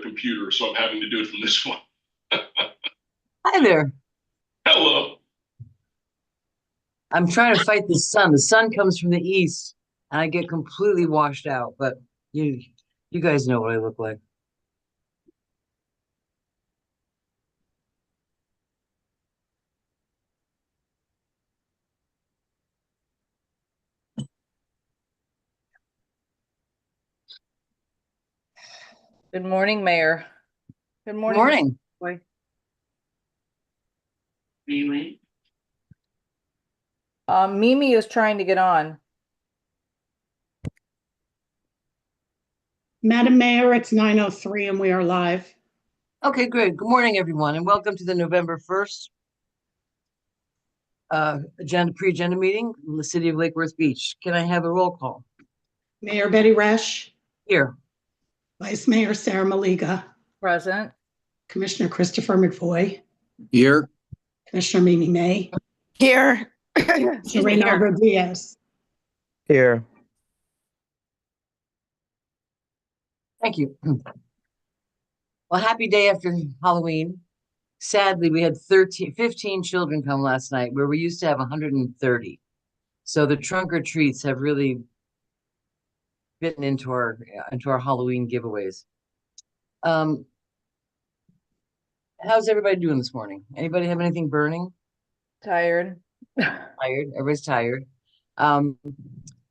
computer, so I'm having to do it from this one. Hi there. Hello. I'm trying to fight the sun. The sun comes from the east, and I get completely washed out. But you, you guys know what I look like. Good morning, Mayor. Good Good morning. morning. Boy. Mimi. Mimi is trying to get on. Madam Mayor, it's 9:03 and we are live. Okay, great. Good morning, everyone, and welcome to the November 1st pre-agenda meeting in the city of Lake Worth Beach. Can I have a roll call? Mayor Betty Resch, Here. Vice Mayor Sarah Maliga, Present. Commissioner Christopher McVoy, Here. Commissioner Mimi May, Here. Commissioner Reynaldo Diaz. Here. Thank you. Well, happy day after Halloween. Sadly, we had 15 children come last night where we used to have 130. So the trunk or treats have really fitting into our Halloween giveaways. How's everybody doing this morning? Anybody have anything burning? Tired. Tired. Everybody's tired. Well,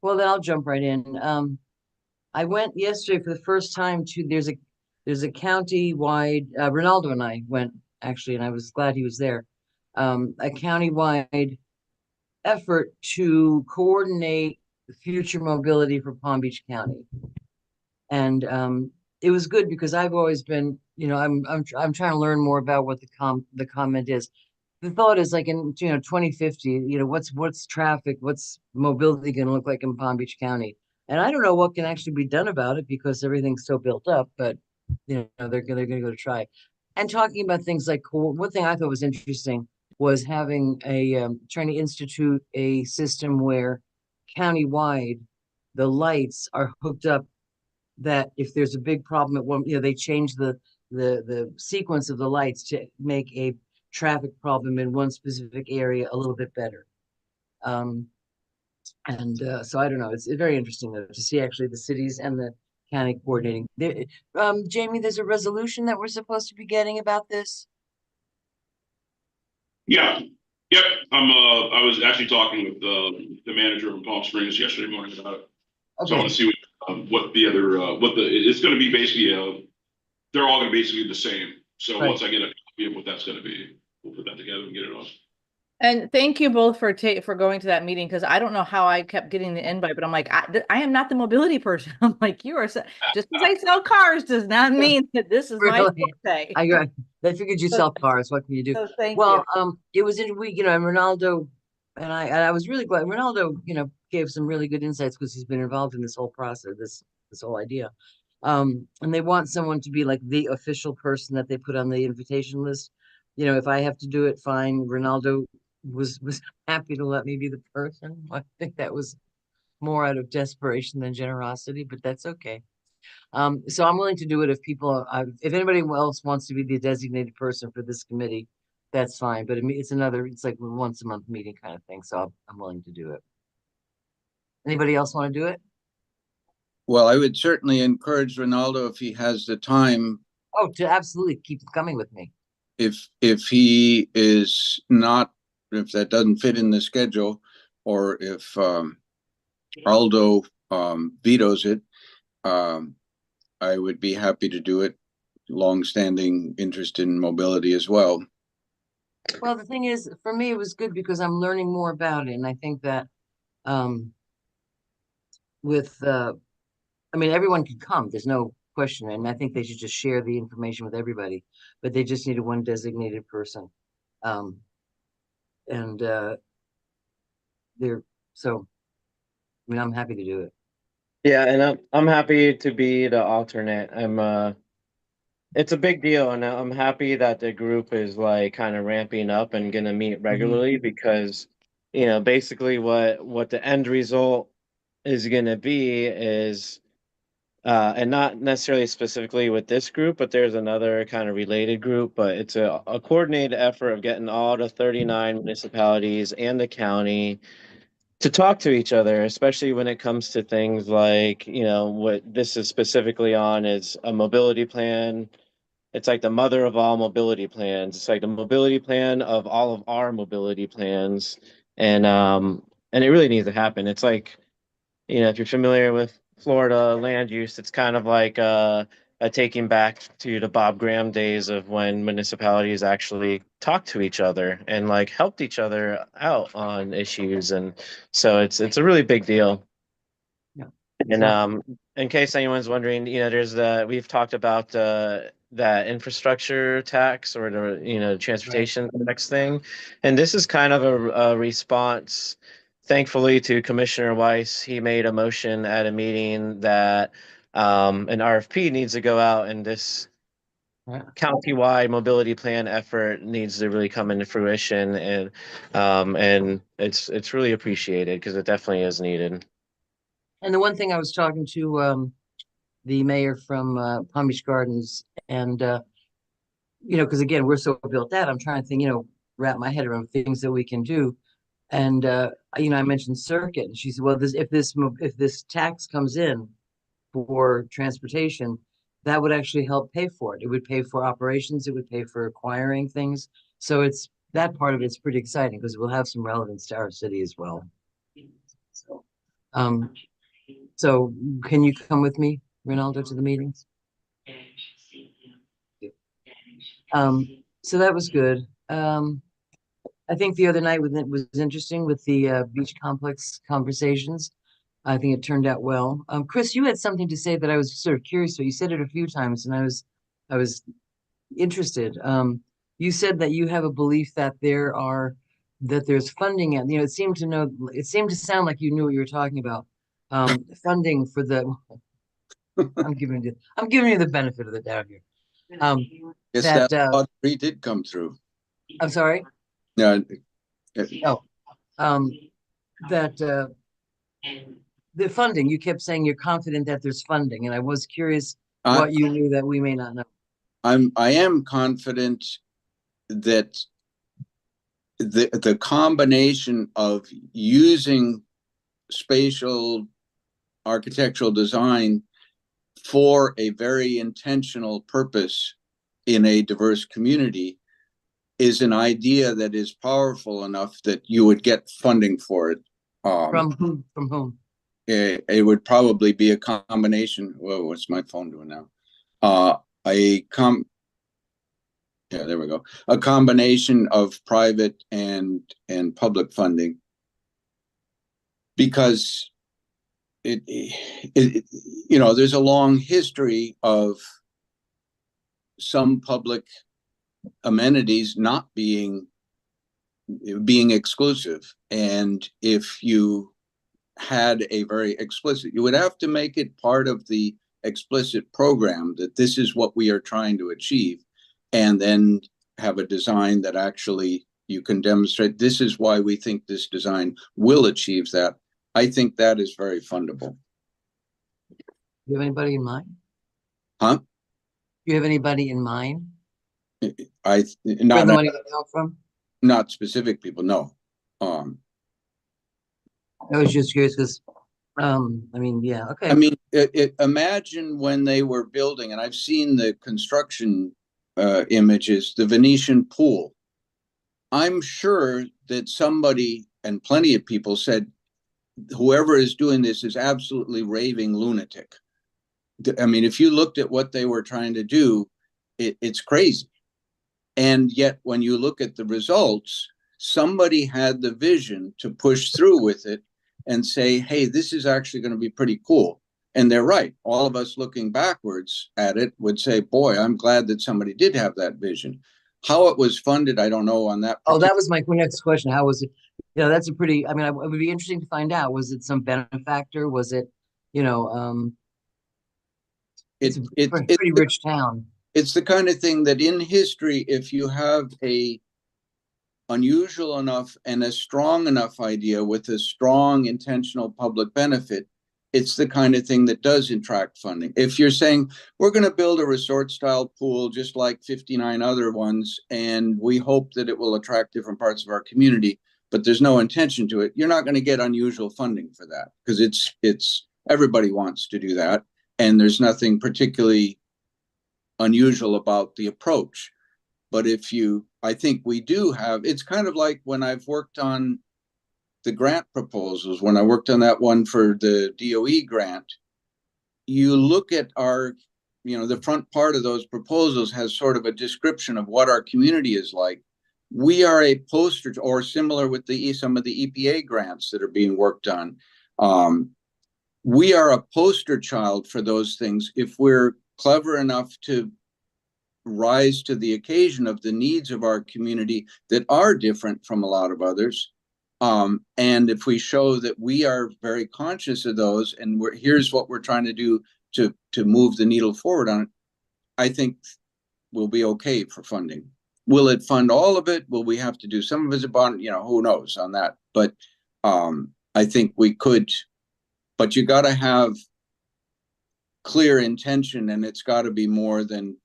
then I'll jump right in. I went yesterday for the first time to there's a county-wide Ronaldo and I went actually, and I was glad he was there. A county-wide effort to coordinate future mobility for Palm Beach County. And it was good because I've always been, I'm trying to learn more about what the comment is. The thought is like in 2050, what's traffic, what's mobility going to look like in Palm Beach County? And I don't know what can actually be done about it because everything's so built up, but they're going to go to try. And talking about things like one thing I thought was interesting was having trying to institute a system where countywide the lights are hooked up, that if there's a big problem at one, they change the sequence of the lights to make a traffic problem in one specific area a little bit better. So I don't know. It's very interesting though, to see actually the cities and the county coordinating. Jamie, there's a resolution that we're supposed to be getting about this. Yeah. Yep. I was actually talking with the manager in Palm Springs yesterday morning about it. Okay. So I want to see what the other it's going to be basically they're all going to basically be the same. So Right. once I get a copy of what that's going to be, we'll put that together and get it on. And thank you both for going to that meeting, because I don't know how I kept getting the invite, but I'm like, I am not the mobility person. I'm like, you are just because I sell cars does not mean that this is my Really? forte. I figured you sell cars. What can you do? So thank Well, you. it was in week, and Ronaldo and I was really glad. Ronaldo, gave some really good insights because he's been involved in this whole process, this whole idea. And they want someone to be like the official person that they put on the invitation list. If I have to do it, fine. Ronaldo was happy to let me be the person. I think that was more out of desperation than generosity, but that's okay. So I'm willing to do it if if anybody else wants to be the designated person for this committee, that's fine. But it's like a once a month meeting kind of thing. So I'm willing to do it. Anybody else want to do it? Well, I would certainly encourage Ronaldo, if he has the time. Oh, to absolutely keep coming with me. If he is not, if that doesn't fit in the schedule, or if Aldo vetoes it, I would be happy to do it. Long-standing interest in mobility as well. Well, the thing is, for me, it was good because I'm learning more about it, and I think that everyone can come. There's no question, and I think they should just share the information with everybody. But they just needed one designated person, and they're so. I'm happy to do it. Yeah, and I'm happy to be the alternate. It's a big deal, and I'm happy that the group is like kind of ramping up and gonna meet regularly because, basically what the end result is gonna be is and not necessarily specifically with this group, but there's another kind of related group, but it's a coordinated effort of getting all the 39 municipalities and the county to talk to each other, especially when it comes to things like, what this is specifically on is a mobility plan. It's like the mother of all mobility plans. It's like the mobility plan of all of our mobility plans. And it really needs to happen. It's like, if you're familiar with Florida land use, it's kind of like a taking back to the Bob Graham days of when municipalities actually talked to each other and like helped each other out on issues. And so it's a really big deal. Yeah. And in case anyone's wondering, we've talked about that infrastructure tax or the transportation tax thing. And this is kind of a response, thankfully, to Commissioner Weiss. He made a motion at a meeting that an RFP needs to go out, and this Right. county-wide mobility plan effort needs to really come into fruition. And it's really appreciated because it definitely is needed. And the one thing I was talking to the mayor from Palm Beach Gardens, and because again, we're so built out, I'm trying to think, wrap my head around things that we can do. And I mentioned circuit, and she said, well, if this tax comes in for transportation, that would actually help pay for it. It would pay for operations, it would pay for acquiring things. So it's that part of it's pretty exciting because it will have some relevance to our city as well. So can you come with me, Ronaldo, to the meetings? So that was good. I think the other night was interesting with the beach complex conversations. I think it turned out well. Chris, you had something to say that I was sort of curious. So you said it a few times, and I was interested. You said that you have a belief that there's funding, and it seemed to sound like you knew what you were talking about. Funding for the. I'm giving you the benefit of the doubt here. Yes, that that did come through. I'm sorry. Yeah. That the funding, you kept saying you're confident that there's funding, and I was curious what you knew that we may not know. I am confident that the combination of using spatial architectural design for a very intentional purpose in a diverse community is an idea that is powerful enough that you would get funding for it. From whom? It would probably be a combination. Whoa, what's my phone doing now? Yeah, there we go. A combination of private and public funding, because there's a long history of some public amenities not being exclusive, and if you had a very explicit, you would have to make it part of the explicit program that this is what we are trying to achieve, and then have a design that actually you can demonstrate this is why we think this design will achieve that. I think that is very fundable. Do you have anybody in mind? Huh? Do you have anybody in mind? Where the money would come from? Not specific people, no. I was just curious because, yeah, okay. I mean, imagine when they were building, and I've seen the construction images, the Venetian pool. I'm sure that somebody, and plenty of people, said, whoever is doing this is absolutely raving lunatic. I mean, if you looked at what they were trying to do, it's crazy. And yet, when you look at the results, somebody had the vision to push through with it and say, hey, this is actually going to be pretty cool. And they're right. All of us looking backwards at it would say, boy, I'm glad that somebody did have that vision. How it was funded, I don't know on that. Oh, that was my next question. How was it? That's a pretty, it would be interesting to find out. Was it some benefactor? Was it, it's a pretty rich town. It's the kind of thing that in history, if you have a unusual enough and a strong enough idea with a strong intentional public benefit, it's the kind of thing that does attract funding. If you're saying we're going to build a resort style pool just like 59 other ones, and we hope that it will attract different parts of our community, but there's no intention to it, you're not going to get unusual funding for that, because it's everybody wants to do that, and there's nothing particularly unusual about the approach. But I think we do have, it's kind of like when I've worked on the grant proposals, when I worked on that one for the DOE grant, you look at the front part of those proposals has sort of a description of what our community is like. We are a poster, or similar with some of the EPA grants that are being worked on. We are a poster child for those things if we're clever enough to rise to the occasion of the needs of our community that are different from a lot of others. And if we show that we are very conscious of those, and here's what we're trying to do to move the needle forward on it, I think we'll be okay for funding. Will it fund all of it? Will we have to do some of it? Who knows on that? But I think we could. But you got to have clear intention, and it's got to be more than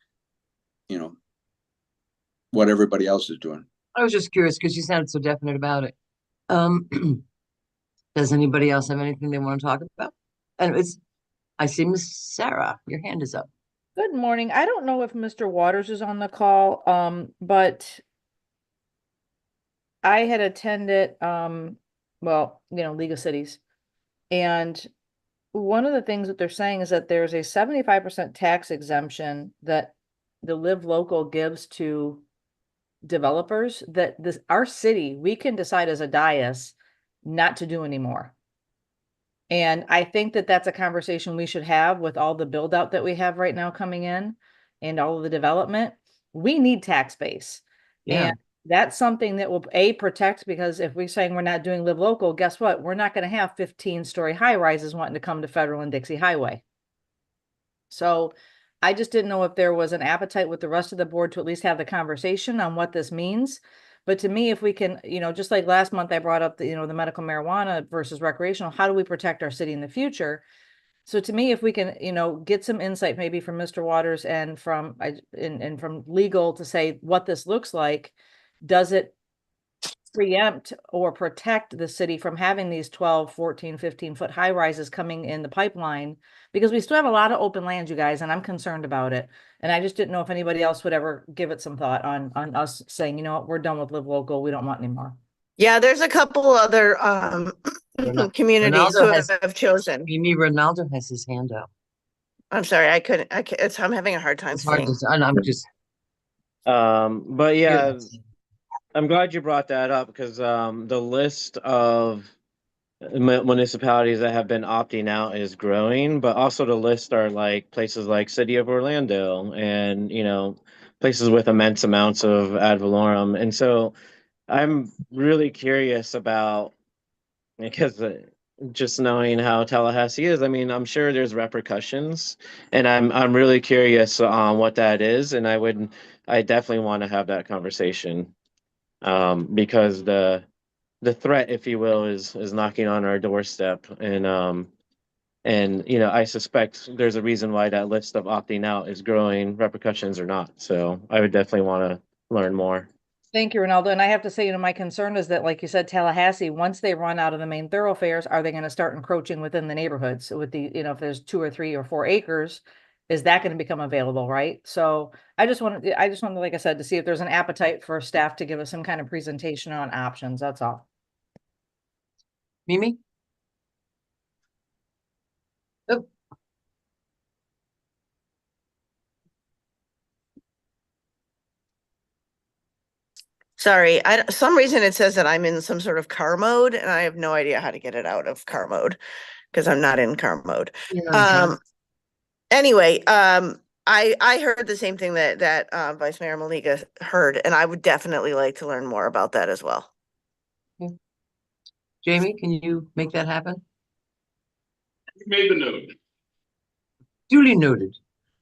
what everybody else is doing. I was just curious because you sounded so definite about it. Does anybody else have anything they want to talk about? And I see Miss Sarah, your hand is up. Good morning. I don't know if Mr. Waters is on the call, but I had attended, League of Cities. And one of the things that they're saying is that there's a 75% tax exemption that the Live Local gives to developers that our city, we can decide as a dais not to do anymore. And I think that that's a conversation we should have with all the build out that we have right now coming in and all of the development. We need tax base. Yeah. And that's something that will protect, because if we're saying we're not doing Live Local, guess what? We're not going to have 15-story high rises wanting to come to Federal and Dixie Highway. So I just didn't know if there was an appetite with the rest of the board to at least have the conversation on what this means. But to me, if we can, just like last month, I brought up the medical marijuana versus recreational, how do we protect our city in the future? So to me, if we can, get some insight maybe from Mr. Waters and from legal to say what this looks like, does it preempt or protect the city from having these 12, 14, 15-foot high rises coming in the pipeline? Because we still have a lot of open land, you guys, and I'm concerned about it. And I just didn't know if anybody else would ever give it some thought on us saying, you know what, we're done with Live Local. We don't want anymore. Yeah, there's a couple other communities who have chosen. Mimi, Ronaldo has his hand up. I'm sorry, I couldn't. I'm having a hard time It's hard seeing. to, and I'm just. But yeah, I'm glad you brought that up, because the list of municipalities that have been opting out is growing, but also the list are like places like City of Orlando and places with immense amounts of ad valorem. And so I'm really curious about, because just knowing how Tallahassee is, I mean, I'm sure there's repercussions, and I'm really curious on what that is, and I definitely want to have that conversation, because the threat, if you will, is knocking on our doorstep, and I suspect there's a reason why that list of opting out is growing, repercussions or not. So I would definitely want to learn more. Thank you, Ronaldo. And I have to say, my concern is that, like you said, Tallahassee, once they run out of the main thoroughfares, are they going to start encroaching within the neighborhoods? So with the, if there's 2 or 3 or 4 acres, is that going to become available, right? So I just wanted, like I said, to see if there's an appetite for staff to give us some kind of presentation on options. That's all. Mimi? Oh. Sorry, some reason it says that I'm in some sort of car mode, and I have no idea how to get it out of car mode because I'm not in car mode. Anyway, I heard the same thing that Vice Mayor Maliga heard, and I would definitely like to learn more about that as well. Jamie, can you make that happen? You made the note. Duly noted.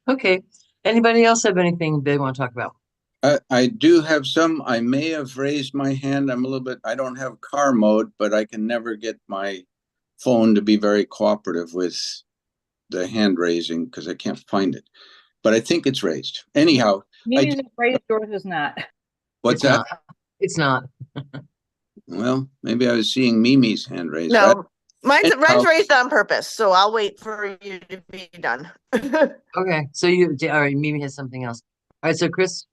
Okay. Anybody else have anything they want to talk about? I do have some. I may have raised my hand. I don't have car mode, but I can never get my phone to be very cooperative with the hand raising because I can't find it. But I think it's raised. Anyhow, Mimi's is raised, yours is not. what's It's that? not. It's not. Well, maybe I was seeing Mimi's hand raised. No, mine's Anyhow- raised on purpose, so I'll wait for you to be done. Okay, so you, all right, Mimi has something else. All right, so Chris,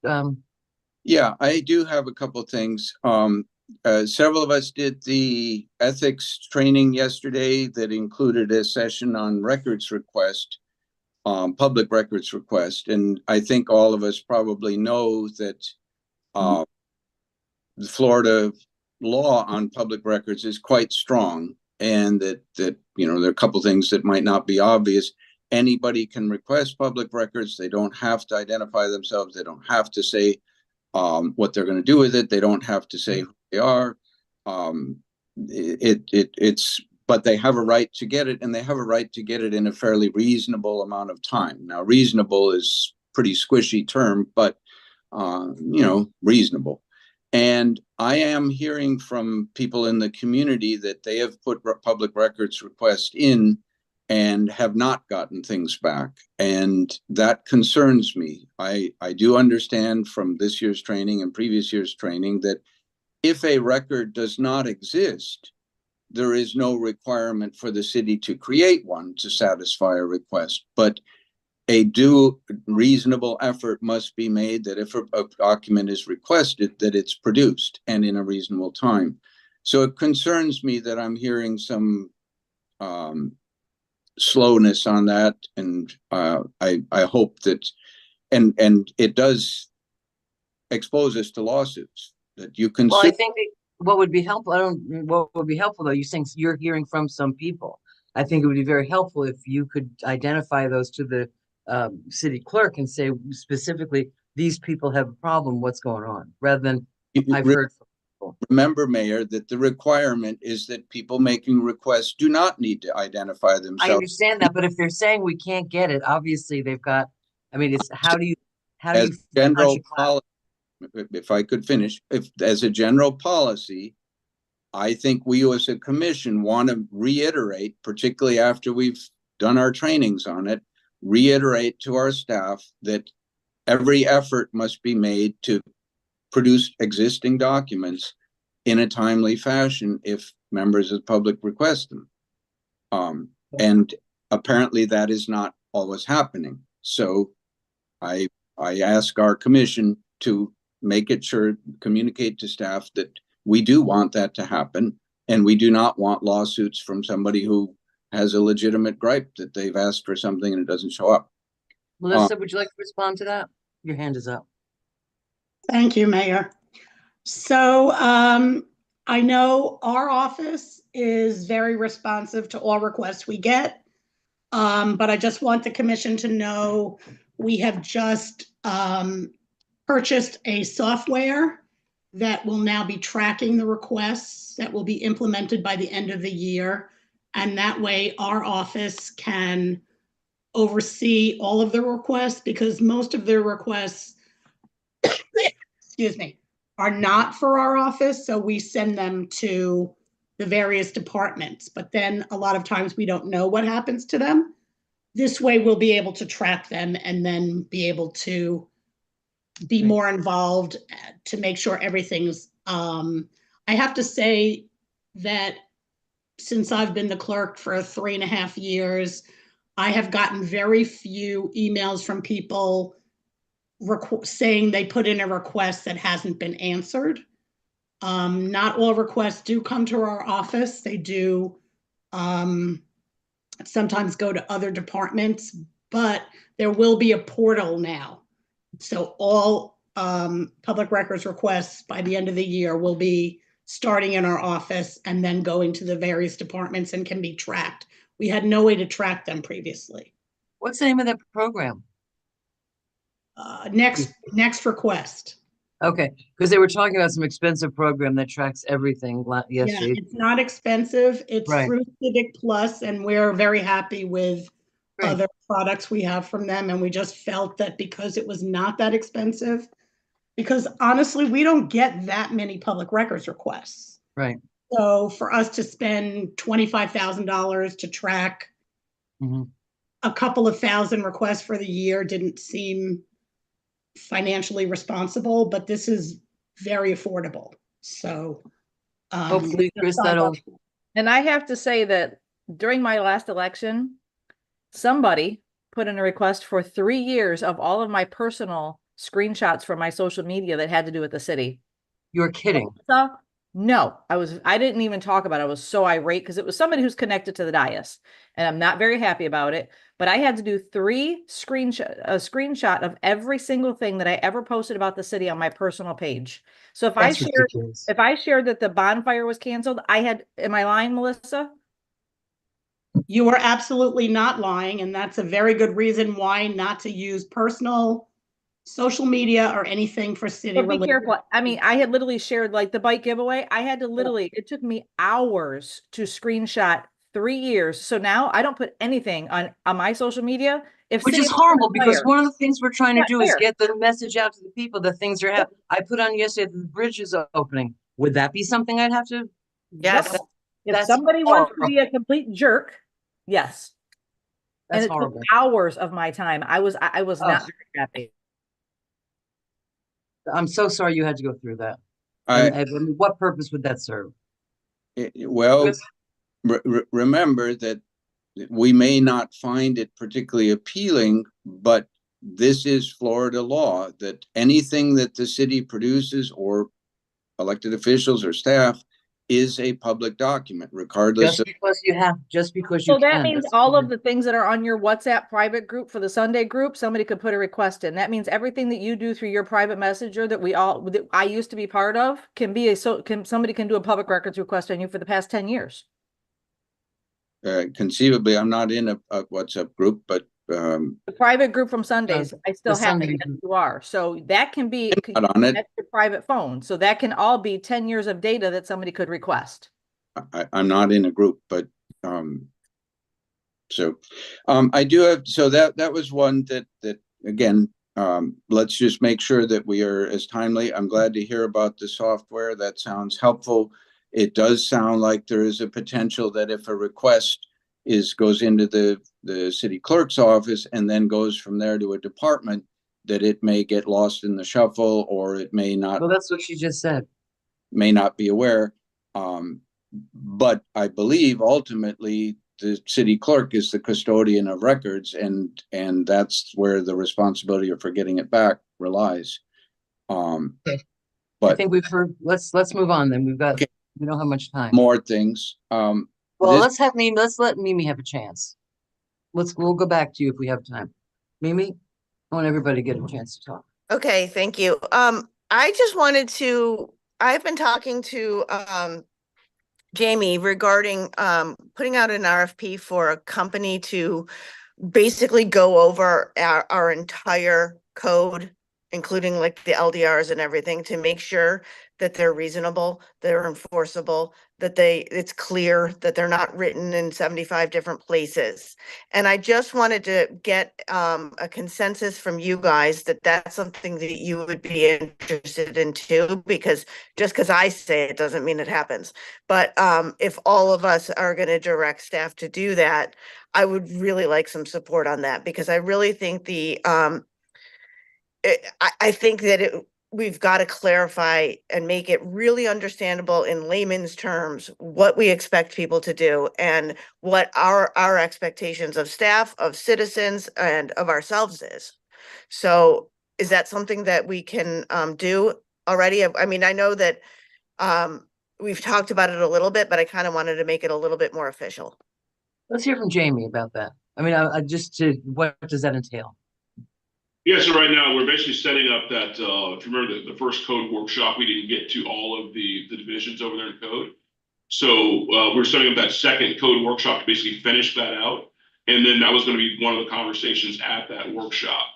Yeah, I do have a couple things. Several of us did the ethics training yesterday that included a session on records request, public records request. And I think all of us probably know that the Florida law on public records is quite strong, and that you know, there are a couple things that might not be obvious. Anybody can request public records. They don't have to identify themselves. They don't have to say what they're going to do with it. They don't have to say who they are. But they have a right to get it, and they have a right to get it in a fairly reasonable amount of time. Now, reasonable is pretty squishy term, but you know, reasonable. And I am hearing from people in the community that they have put public records requests in and have not gotten things back. And that concerns me. I do understand from this year's training and previous year's training that if a record does not exist, there is no requirement for the city to create one to satisfy a request. But a due reasonable effort must be made that if a document is requested, that it's produced and in a reasonable time. So it concerns me that I'm hearing some slowness on that, and I hope that, and it does expose us to lawsuits that you can. well, I think what would be helpful, what would be helpful though, you're saying you're hearing from some people. I think it would be very helpful if you could identify those to the city clerk and say specifically, these people have a problem, what's going on, rather than I've heard from people. Remember, Mayor, that the requirement is that people making requests do not need to identify I themselves. understand that, but if they're saying we can't get it, obviously they've got, I mean, it's, how do you As general how'd you policy, if I could finish, as a general policy, I think we as a commission want to reiterate, particularly after we've done our trainings on it, reiterate to our staff that every effort must be made to produce existing documents in a timely fashion if members of the public request them. And apparently that is not always happening. So I ask our commission to make it sure, communicate to staff that we do want that to happen, and we do not want lawsuits from somebody who has a legitimate gripe that they've asked for something and it doesn't show up. Melissa, would you like to respond to that? Your hand is up. Thank you, Mayor. So I know our office is very responsive to all requests we get. But I just want the commission to know we have just purchased a software that will now be tracking the requests that will be implemented by the end of the year. And that way our office can oversee all of the requests, because most of the requests, excuse me, are not for our office. So we send them to the various departments, but then a lot of times we don't know what happens to them. This way we'll be able to track them and then be able to be more involved to make sure everything's, I have to say that since I've been the clerk for 3.5 years, I have gotten very few emails from people saying they put in a request that hasn't been answered. Not all requests do come to our office. They do sometimes go to other departments, but there will be a portal now. So all public records requests by the end of the year will be starting in our office and then going to the various departments and can be tracked. We had no way to track them previously. What's the name of that program? Next request. Okay, because they were talking about some expensive program that tracks everything Yeah, yesterday. it's not expensive. It's Right. through Civic Plus, and we're very happy with Great. other products we have from them. And we just felt that because it was not that expensive, because honestly, we don't get that many public records requests. Right. So for us to spend $25,000 to track Mhm. a couple of thousand requests for the year didn't seem financially responsible, but this is very affordable. So Hopefully, Chris, sign that'll, up. And I have to say that during my last election, somebody put in a request for 3 years of all of my personal screenshots from my social media that had to do with the city. you're kidding. So, no, I didn't even talk about it. I was so irate because it was somebody who's connected to the dais, and I'm not very happy about it. But I had to do a screenshot of every single thing that I ever posted about the city on my personal page. So That's ridiculous. if I shared that the bonfire was canceled, am I lying, Melissa? You are absolutely not lying, and that's a very good reason why not to use personal social media or anything for city But be related. careful. I mean, I had literally shared like the bike giveaway. I had to literally, it took me hours to screenshot 3 years. So now I don't put anything on my social media. If Which city is horrible because fire, one of the things we're trying to Yeah, do is fair. get the message out to the people that things are happening. I put on yesterday that the bridge is opening. Would that be something I'd have to? Yes. Yep. If That's somebody wants to be horrible. a complete jerk, yes. And That's it took horrible. hours of my time. I was not Ugh. very happy. I'm so sorry you had to go through that. I, And I mean, what purpose would that serve? well, Chris? remember that we may not find it particularly appealing, but this is Florida law that anything that the city produces or elected officials or staff is a public document, regardless Just of. because you have, just because So you that can. means That's all of fine. the things that are on your WhatsApp private group for the Sunday group, somebody could put a request in. That means everything that you do through your private messenger that I used to be part of somebody can do a public records request on you for the past 10 years. Conceivably, I'm not in a WhatsApp group, but The private group from Sundays, I still the have Sunday it, yes, group. you are. So that can be not on it. that's your private phone. So that can all be 10 years of data that somebody could request. I'm not in a group, but I do have, so that was one that again, let's just make sure that we are as timely. I'm glad to hear about the software. That sounds helpful. It does sound like there is a potential that if a request goes into the city clerk's office and then goes from there to a department, that it may get lost in the shuffle, or it may not. Well, that's what she just said. May not be aware. But I believe ultimately the city clerk is the custodian of records, and that's where the responsibility for getting it back relies. Okay. But I think we've heard, let's move on then. Okay. We don't have much time. more things. Well, this- let's let Mimi have a chance. We'll go back to you if we have time. Mimi, I want everybody to get a chance to talk. Okay, thank you. I've been talking to Jamie regarding putting out an RFP for a company to basically go over our entire code, including like the LDRs and everything, to make sure that they're reasonable, they're enforceable, that it's clear that they're not written in 75 different places. And I just wanted to get a consensus from you guys that that's something that you would be interested in too, because just because I say it doesn't mean it happens. But if all of us are going to direct staff to do that, I would really like some support on that, because I really think I think that we've got to clarify and make it really understandable in layman's terms what we expect people to do and what our expectations of staff, of citizens, and of ourselves is. So is that something that we can do already? I mean, I know that we've talked about it a little bit, but I kind of wanted to make it a little bit more official. Let's hear from Jamie about that. I mean, what does that entail? Yeah, so right now we're basically setting up that, if you remember the first code workshop, we didn't get to all of the divisions over there in code. So we're setting up that second code workshop to basically finish that out. And then that was going to be one of the conversations at that workshop,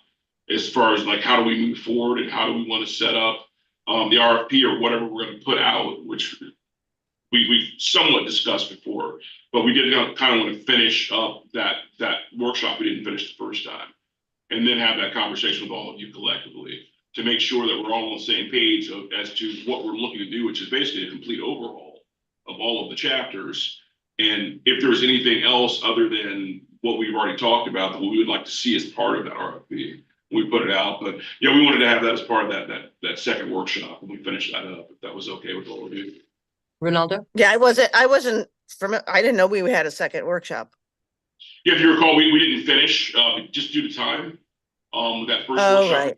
as far as like, how do we move forward and how do we want to set up the RFP or whatever we're going to put out, which we've somewhat discussed before, but we did kind of want to finish up that workshop we didn't finish the first time. And then have that conversation with all of you collectively to make sure that we're all on the same page as to what we're looking to do, which is basically a complete overhaul of all of the chapters. And if there's anything else other than what we've already talked about that we would like to see as part of that RFP, we put it out. But yeah, we wanted to have that as part of that second workshop when we finish that up, if that was okay with all of you. Ronaldo? Yeah, I wasn't I didn't know we had a second workshop. Yeah, if you recall, we didn't finish just due to time. That first Oh, workshop, right.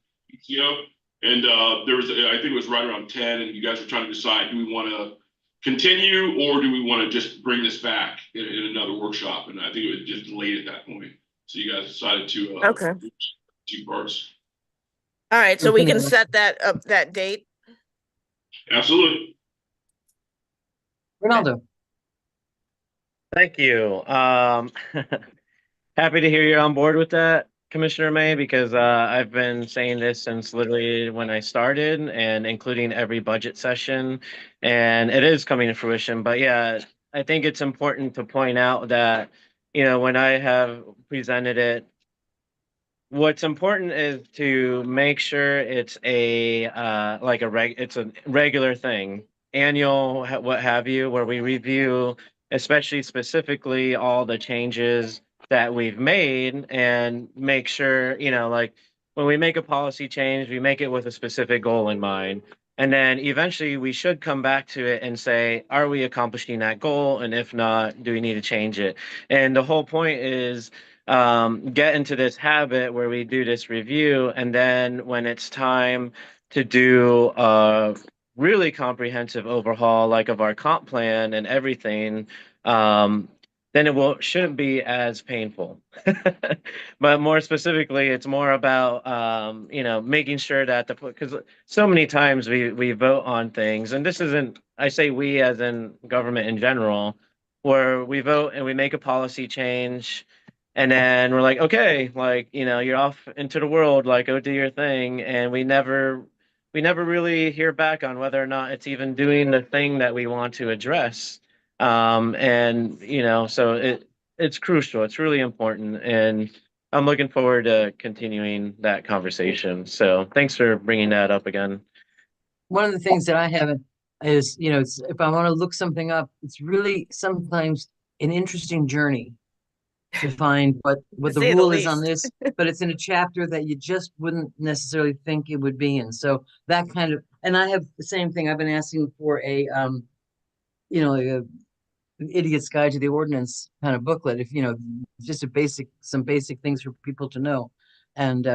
and there was, I think it was right around 10, and you guys were trying to decide, do we want to continue or do we want to just bring this back in another workshop? And I think it was just delayed at that point. So you guys decided to Okay. do 2 parts. All right, so we can Okay. set that date. Absolutely. Ronaldo? Thank you. Happy to hear you're on board with that, Commissioner May, because I've been saying this since literally when I started and including every budget session, and it is coming to fruition. But yeah, I think it's important to point out that, when I have presented it, what's important is to make sure it's it's a regular thing, annual, what have you, where we review, especially specifically all the changes that we've made and make sure, like when we make a policy change, we make it with a specific goal in mind. And then eventually we should come back to it and say, are we accomplishing that goal? And if not, do we need to change it? And the whole point is get into this habit where we do this review, and then when it's time to do a really comprehensive overhaul, like of our comp plan and everything, then it shouldn't be as painful. But more specifically, it's more about making sure that because so many times we vote on things, and this isn't, I say we as in government in general, where we vote and we make a policy change. And then we're like, okay, you're off into the world, go do your thing. And we never really hear back on whether or not it's even doing the thing that we want to address. So it's crucial. It's really important. And I'm looking forward to continuing that conversation. So thanks for bringing that up again. One of the things that I haven't is, if I want to look something up, it's really sometimes an interesting journey to find what To the say the rule is on least. this, but it's in a chapter that you just wouldn't necessarily think it would be in. So that kind of, and I have the same thing. I've been asking for an idiot's guide to the ordinance kind of booklet, if just some basic things for people to know. And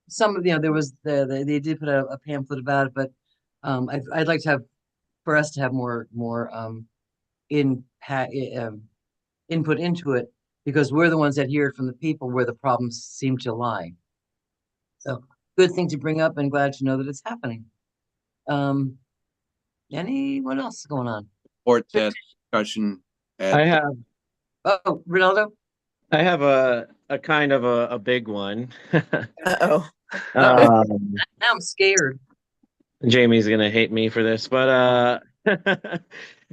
some of there was they did put out a pamphlet about it, but I'd like to have for us to have more input into it, because we're the ones that hear it from the people where the problems seem to lie. So good thing to bring up, and glad to know that it's happening. Anyone else going on? Support that discussion. I have Ronaldo? I have a kind of a big one. Uh-oh. Now I'm scared. Jamie's gonna hate me for this, but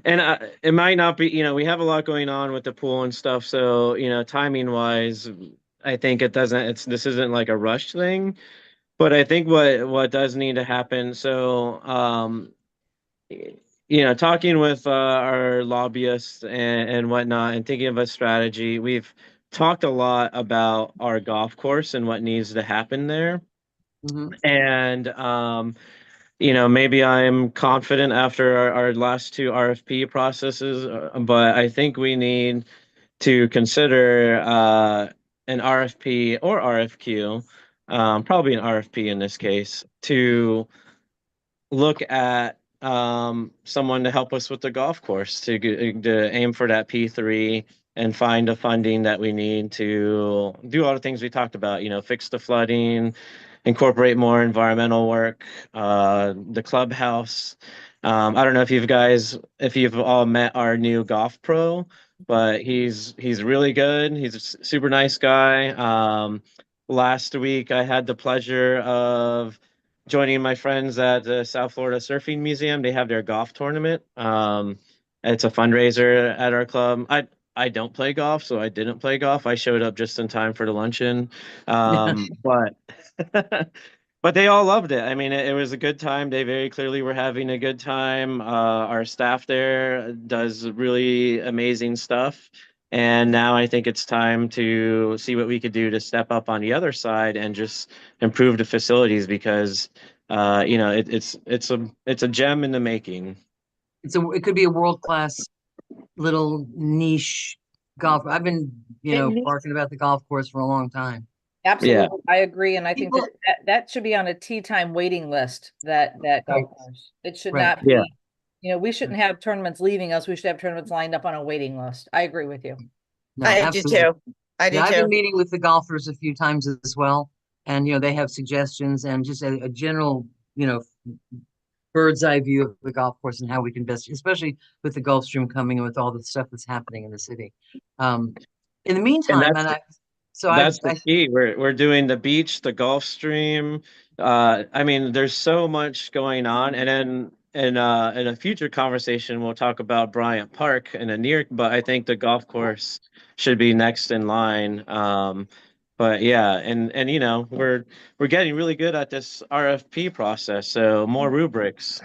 and it might not be. We have a lot going on with the pool and stuff, so timing wise, I think this isn't like a rush thing, but I think what does need to happen. So talking with our lobbyists and whatnot, and thinking of a strategy, we've talked a lot about our golf course and what needs to happen there. Mhm. And maybe I'm confident after our last 2 RFP processes, but I think we need to consider an RFP or RFQ, probably an RFP in this case, to look at someone to help us with the golf course, to aim for that P3 and find the funding that we need to do all the things we talked about, fix the flooding, incorporate more environmental work, the clubhouse. I don't know if you've all met our new golf pro, but he's really good. He's a super nice guy. Last week I had the pleasure of joining my friends at the South Florida Surfing Museum. They have their golf tournament. It's a fundraiser at our club. I don't play golf, so I didn't play golf. I showed up just in time for the luncheon. But but they all loved it. I mean, it was a good time. They very clearly were having a good time. Our staff there does really amazing stuff. And now I think it's time to see what we could do to step up on the other side and just improve the facilities because, it's a gem in the making. It could be a world-class little niche golf. I've been, It needs- barking about the golf course for a long time. Absolutely, I agree, and I think People- that should be on a tea time waiting list, that golf Right. course. It should Right. not be, Yeah. we shouldn't have tournaments leaving us, we should have tournaments lined up on a waiting list. I agree with you. No, I do absolutely. too. I do Yeah, I've been too. meeting with the golfers a few times as well, and they have suggestions and just a general, bird's eye view of the golf course and how we can best, especially with the Gulfstream coming and with all the stuff that's happening in the city. In the meantime, That's the key. We're doing the beach, the Gulf Stream. I mean, there's so much going on, and then in a future conversation, we'll talk about Bryant Park and but I think the golf course should be next in line. But yeah, and we're getting really good at this RFP process, so more rubrics.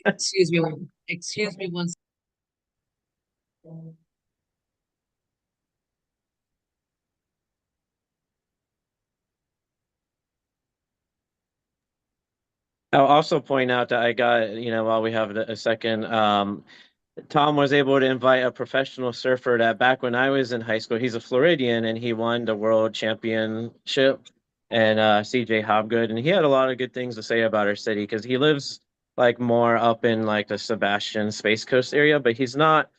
excuse me, excuse me one. I'll also point out that I got, while we have a second, Tom was able to invite a professional surfer that back when I was in high school, he's a Floridian and he won the world championship, and CJ Hobgood, and he had a lot of good things to say about our city because he lives like more up in like the Sebastian Space Coast area, but he's not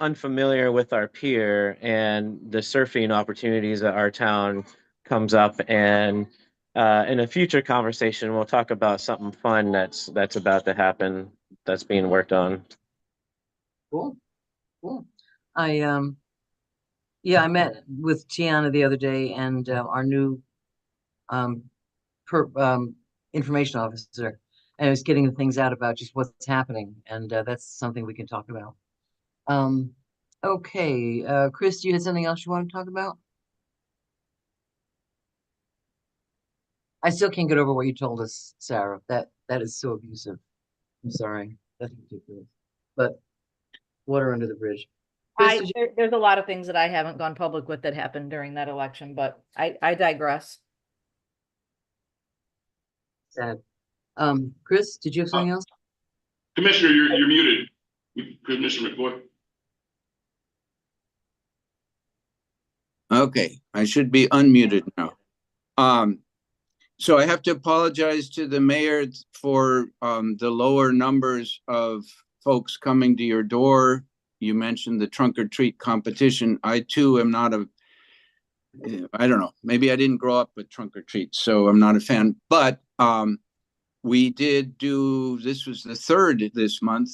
unfamiliar with our pier and the surfing opportunities that our town comes up. And in a future conversation, we'll talk about something fun that's about to happen, that's being worked on. Cool. I met with Tiana the other day and our new information officer, and I was getting the things out about just what's happening, and that's something we can talk about. Okay, Chris, do you have something else you want to talk about? I still can't get over what you told us, Sarah. That is so abusive. I'm sorry. That's ridiculous. But water under the bridge. Chris, There's a lot of things that I haven't gone public with that happened during that election, but I digress. sad. Chris, did you have something else? Commissioner, you're muted. Commissioner McCoy. Okay, I should be unmuted now. So I have to apologize to the mayor for the lower numbers of folks coming to your door. You mentioned the trunk or treat competition. I too am not I don't know, maybe I didn't grow up with trunk or treat, so I'm not a fan. But we did do, this was the third this month,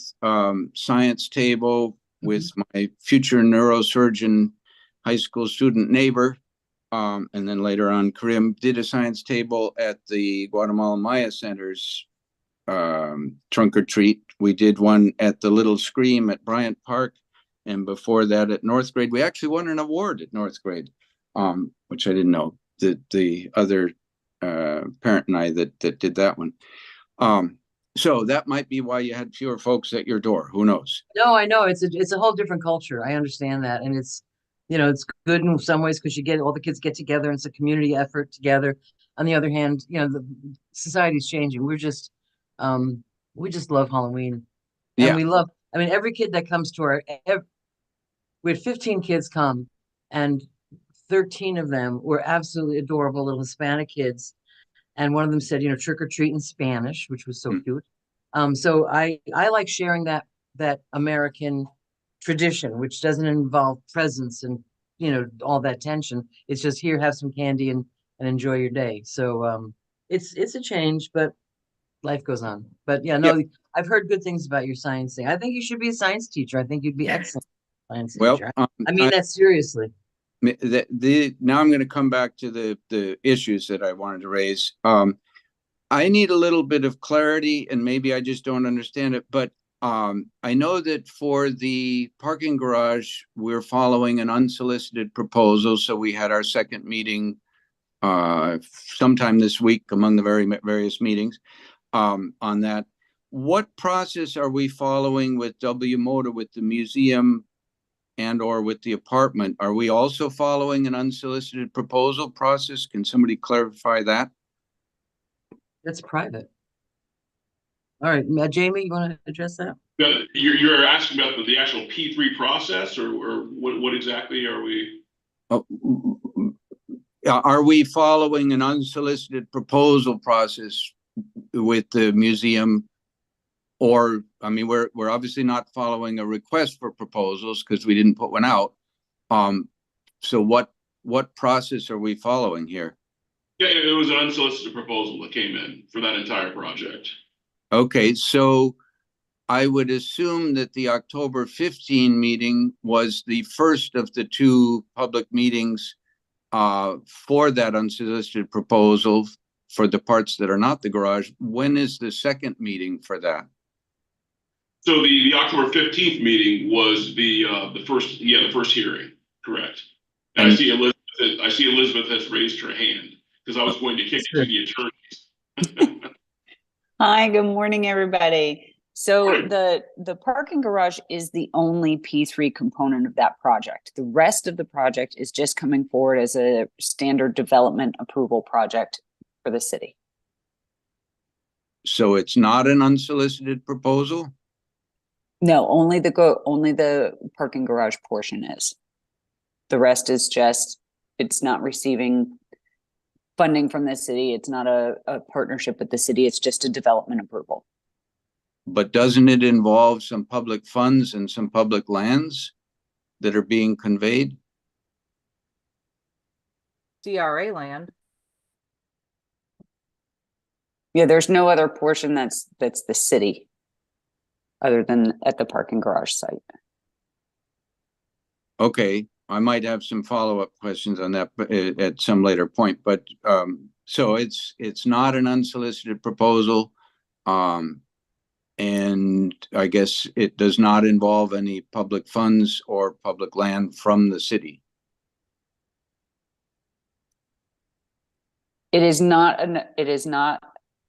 science table with my future neurosurgeon high school student neighbor. And then later on, Karim did a science table at the Guatemala Maya Center's trunk or treat. We did one at the Little Scream at Bryant Park. And before that at North Grade, we actually won an award at North Grade, which I didn't know. The other parent and I that did that one. So that might be why you had fewer folks at your door. Who knows? No, I know it's a whole different culture. I understand that, and it's it's good in some ways because you get all the kids get together and it's a community effort together. On the other hand, the society's changing. We just love Halloween, and we love. I mean, every kid that comes to we had 15 kids come, and 13 of them were absolutely adorable little Hispanic kids. And one of them said, trick or treat in Spanish, which was so cute. So I like sharing that American tradition, which doesn't involve presents and all that tension. It's just here, have some candy and enjoy your day. So it's a change, but life goes on. But I've heard good things about your science thing. I think you should be a science teacher. I think you'd be excellent science teacher. I mean that seriously. Now I'm going to come back to the issues that I wanted to raise. I need a little bit of clarity, and maybe I just don't understand it, but I know that for the parking garage, we're following an unsolicited proposal. So we had our second meeting sometime this week among the various meetings on that. What process are we following with W Motor, with the museum and or with the apartment? Are we also following an unsolicited proposal process? Can somebody clarify that? That's private. All right, Jamie, you want to address that? Yeah, you're asking about the actual P3 process, or what exactly are we? Are we following an unsolicited proposal process with the museum? Or, I mean, we're obviously not following a request for proposals because we didn't put one out. So what process are we following here? Yeah, it was an unsolicited proposal that came in for that entire project. Okay, so I would assume that the October 15 meeting was the first of the two public meetings for that unsolicited proposal for the parts that are not the garage. When is the second meeting for that? So the October 15th meeting was the first, the first hearing, correct? And I see Elizabeth has raised her hand because I was going to kick it to the attorneys. Hi, good morning, everybody. So Morning. the parking garage is the only P3 component of that project. The rest of the project is just coming forward as a standard development approval project for the city. So it's not an unsolicited proposal? No, only the parking garage portion is. The rest is just, it's not receiving funding from the city. It's not a partnership with the city. It's just a development approval. But doesn't it involve some public funds and some public lands that are being conveyed? CRA land. Yeah, there's no other portion that's the city other than at the parking garage site. Okay, I might have some follow-up questions on that at some later point, but so it's not an unsolicited proposal. And I guess it does not involve any public funds or public land from the city. It is not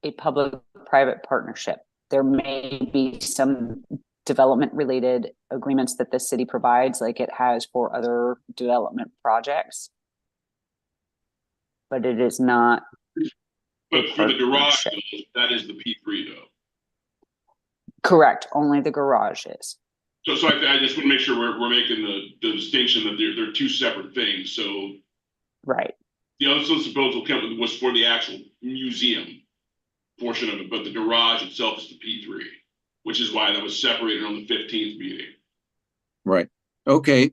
a public-private partnership. There may be some development-related agreements that the city provides, like it has for other development projects. But it is not. But for the garage, partnership. that is the P3 though. Correct, only the garage is. So I just want to make sure we're making the distinction that they're two separate things. So Right. the unsolicited proposal was for the actual museum portion of it, but the garage itself is the P3, which is why that was separated on the 15th meeting. Right. Okay.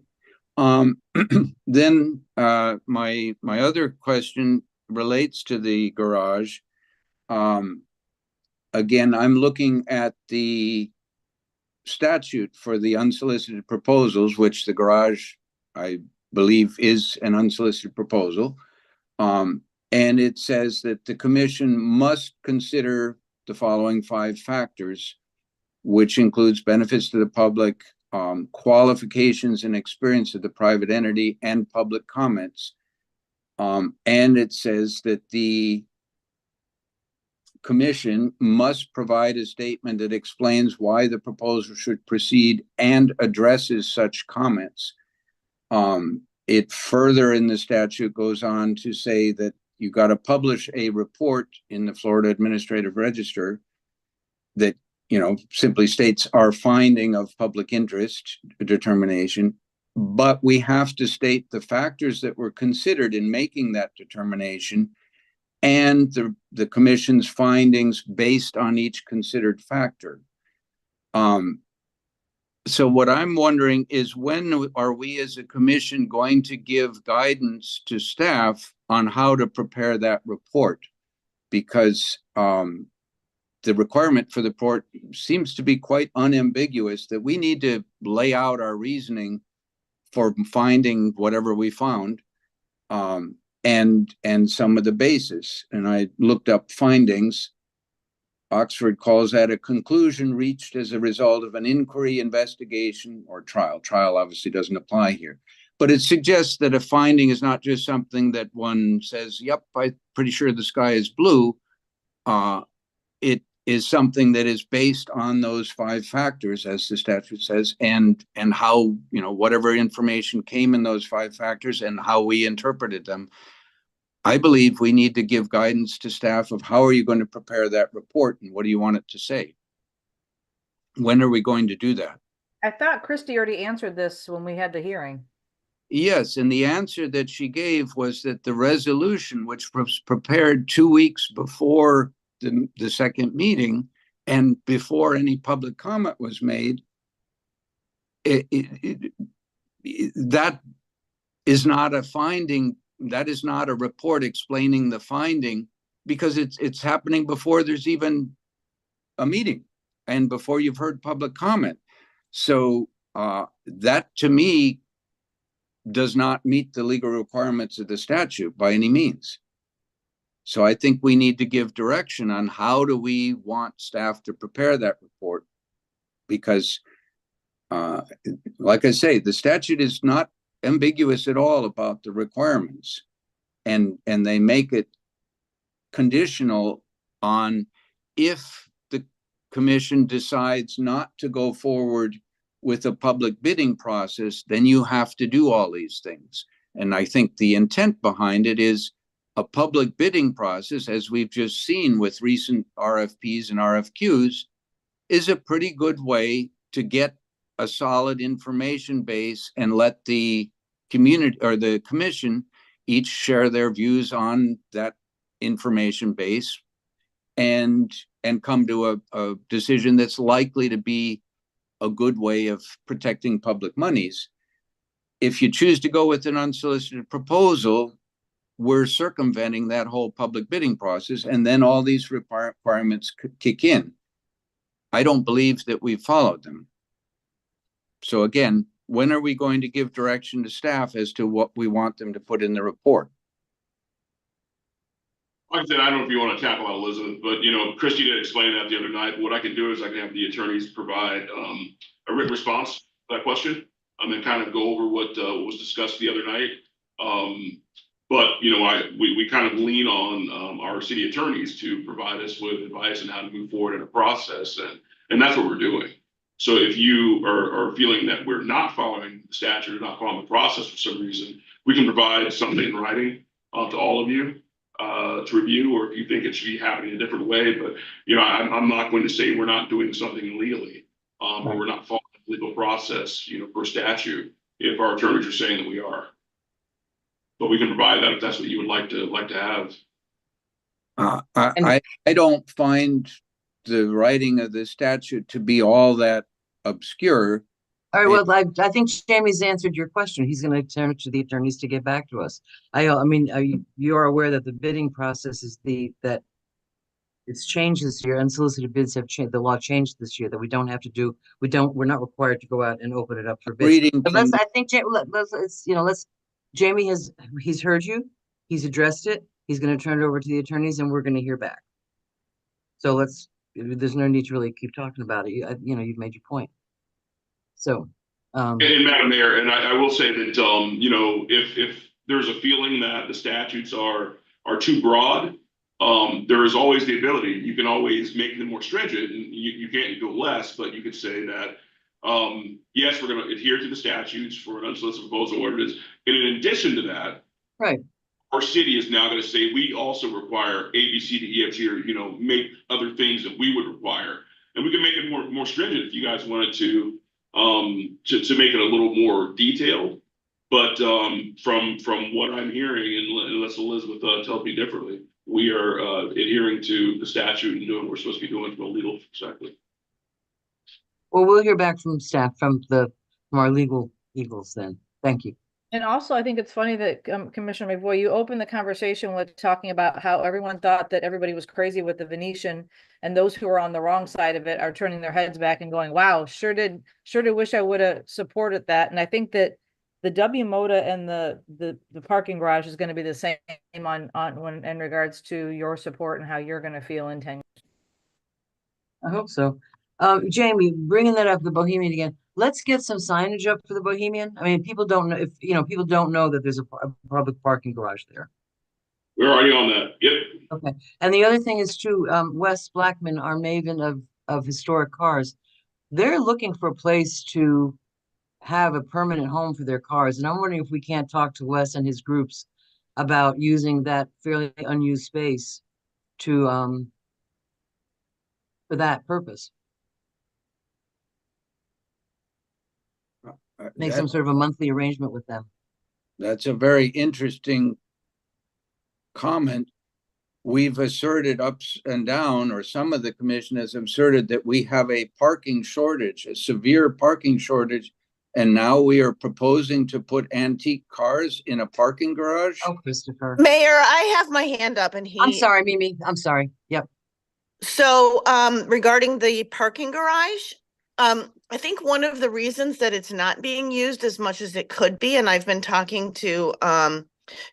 Then my other question relates to the garage. Again, I'm looking at the statute for the unsolicited proposals, which the garage, I believe, is an unsolicited proposal. And it says that the commission must consider the following 5 factors, which includes benefits to the public, qualifications and experience of the private entity, and public comments. And it says that the commission must provide a statement that explains why the proposal should proceed and addresses such comments. It further in the statute goes on to say that you got to publish a report in the Florida Administrative Register that, you know, simply states our finding of public interest determination, but we have to state the factors that were considered in making that determination and the commission's findings based on each considered factor. So what I'm wondering is, when are we as a commission going to give guidance to staff on how to prepare that report? Because the requirement for the report seems to be quite unambiguous, that we need to lay out our reasoning for finding whatever we found, and some of the basis. And I looked up findings. Oxford calls that a conclusion reached as a result of an inquiry, investigation, or trial. Trial obviously doesn't apply here. But it suggests that a finding is not just something that one says, yep, I'm pretty sure the sky is blue. It is something that is based on those 5 factors, as the statute says, and how, whatever information came in those 5 factors and how we interpreted them. I believe we need to give guidance to staff of how are you going to prepare that report and what do you want it to say? When are we going to do that? I thought Christie already answered this when we had the hearing. Yes, and the answer that she gave was that the resolution, which was prepared 2 weeks before the second meeting and before any public comment was made, that is not a finding. That is not a report explaining the finding, because it's happening before there's even a meeting and before you've heard public comment. So that to me does not meet the legal requirements of the statute by any means. So I think we need to give direction on how do we want staff to prepare that report, because like I say, the statute is not ambiguous at all about the requirements, and they make it conditional on if the commission decides not to go forward with a public bidding process, then you have to do all these things. And I think the intent behind it is a public bidding process, as we've just seen with recent RFPs and RFQs, is a pretty good way to get a solid information base and let the community or the commission each share their views on that information base and come to a decision that's likely to be a good way of protecting public monies. If you choose to go with an unsolicited proposal, we're circumventing that whole public bidding process, and then all these requirements kick in. I don't believe that we've followed them. So again, when are we going to give direction to staff as to what we want them to put in the report? Like I said, I don't know if you want to tackle that, Elizabeth, but Christie did explain that the other night. What I can do is I can have the attorneys provide a written response to that question, and kind of go over what was discussed the other night. But we kind of lean on our city attorneys to provide us with advice on how to move forward in a process, and that's what we're doing. So if you are feeling that we're not following the statute or not following the process for some reason, we can provide something in writing to all of you to review, or if you think it should be happening a different way. But I'm not going to say we're not doing something legally, or we're not following the legal process, per statute, if our attorneys are saying that we are. But we can provide that if that's what you would like to have. I don't find the writing of the statute to be all that obscure. All right, well, I think Jamie's answered your question. He's going to turn it to the attorneys to get back to us. I mean, you're aware that the bidding process is that it's changed this year. Unsolicited bids have changed. The law changed this year that we don't have to do. We're not required to go out and open it up for bids. But I think Jamie he's heard you. He's addressed it. He's going to turn it over to the attorneys, and we're going to hear back. So there's no need to really keep talking about it. You've made your point. So, and Madam Mayor, and I will say that if there's a feeling that the statutes are too broad, there is always the ability. You can always make them more stringent, and you can't go less. But you could say that yes, we're going to adhere to the statutes for an unsolicited proposal ordinance, and in addition to that, right, our city is now going to say we also require A, B, C, D, E, F, G, or make other things that we would require, and we can make it more stringent if you guys wanted to make it a little more detailed. But from what I'm hearing, and unless Elizabeth tells me differently, we are adhering to the statute and doing what we're supposed to be doing from a legal perspective. Well, we'll hear back from staff from our legal eagles then. Thank you. And also, I think it's funny that Commissioner McVoy, you opened the conversation with talking about how everyone thought that everybody was crazy with the Venetian, and those who are on the wrong side of it are turning their heads back and going, "Wow, sure did wish I would have supported that." And I think that the WMOTA and the parking garage is going to be the same on in regards to your support and how you're going to feel in 10 years. I hope so. Jamie, bringing that up, the Bohemian again, let's get some signage up for the Bohemian. I mean, people don't know if, people don't know that there's a public parking garage there. We're already on that. Yep. Okay. And the other thing is too, Wes Blackman, our maven of historic cars, they're looking for a place to have a permanent home for their cars. And I'm wondering if we can't talk to Wes and his groups about using that fairly unused space to, for that purpose. Make some sort of a monthly arrangement with them. That's a very interesting comment. We've asserted ups and down, or some of the commission has asserted that we have a parking shortage, a severe parking shortage. And now we are proposing to put antique cars in a parking garage. Oh, Christopher. Mayor, I have my hand up and I'm sorry, Mimi. I'm sorry. Yep. So, regarding the parking garage, I think one of the reasons that it's not being used as much as it could be, and I've been talking to,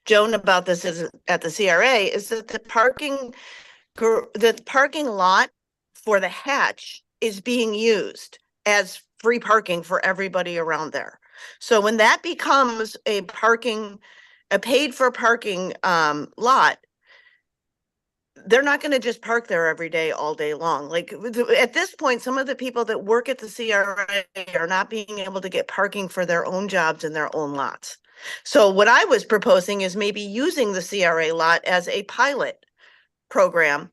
Joan about this at the CRA, is that the parking lot for the hatch is being used as free parking for everybody around there. So when that becomes a paid for parking, lot, they're not going to just park there every day, all day long. Like at this point, some of the people that work at the CRA are not being able to get parking for their own jobs in their own lots. So what I was proposing is maybe using the CRA lot as a pilot program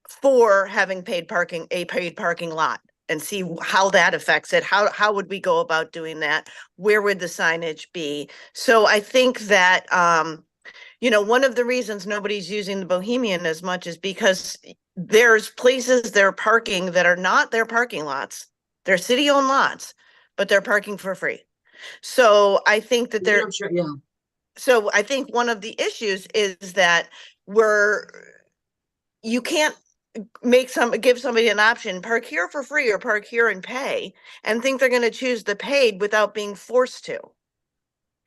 for having a paid parking lot, and see how that affects it. How would we go about doing that? Where would the signage be? So I think that, one of the reasons nobody's using the Bohemian as much is because there's places they're parking that are not their parking lots. They're city-owned lots, but they're parking for free. So I think that I'm sure, yeah. so I think one of the issues is that you can't give somebody an option, park here for free or park here and pay, and think they're going to choose the paid without being forced to.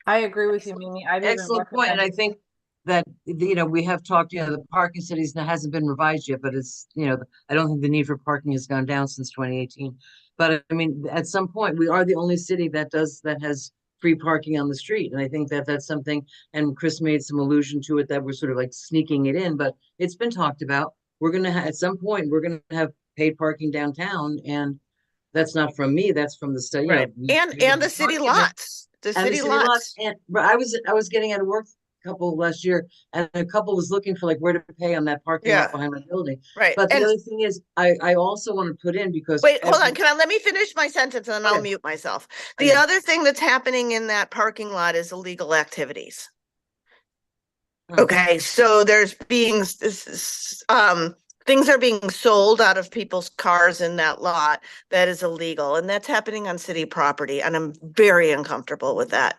I agree with you, Mimi. Excellent point. And I think that, we have talked, the parking studies that hasn't been revised yet, but it's, I don't think the need for parking has gone down since 2018. But I mean, at some point, we are the only city that has free parking on the street. And I think that that's something, and Chris made some allusion to it, that we're sort of like sneaking it in, but it's been talked about. We're going to at some point, we're going to have paid parking downtown, and that's not from me, that's from the study. Right. And the city lots, the city lots. And I was getting out of work a couple last year, and a couple was looking for like where to pay on that parking lot behind my building. Right. But the other thing is, I also want to put in, because wait, hold on. Let me finish my sentence and then I'll mute myself. The other thing that's happening in that parking lot is illegal activities. Okay, so there's things are being sold out of people's cars in that lot that is illegal, and that's happening on city property, and I'm very uncomfortable with that.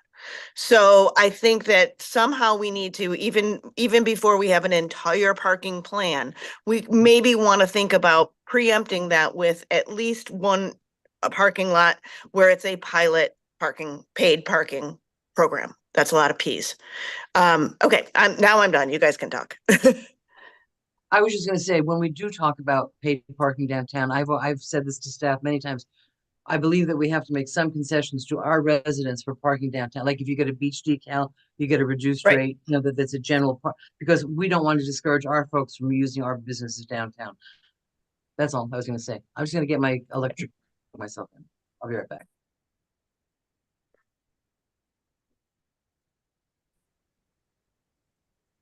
So I think that somehow we need to, even before we have an entire parking plan, we maybe want to think about preempting that with at least a parking lot where it's a pilot paid parking program. That's a lot of P's. Okay, now I'm done. You guys can talk. I was just going to say, when we do talk about paid parking downtown, I've said this to staff many times. I believe that we have to make some concessions to our residents for parking downtown. Like if you get a beach decal, you get a reduced rate, that's a general because we don't want to discourage our folks from using our businesses downtown. That's all I was going to say. I'm just going to get my electric myself in. I'll be right back.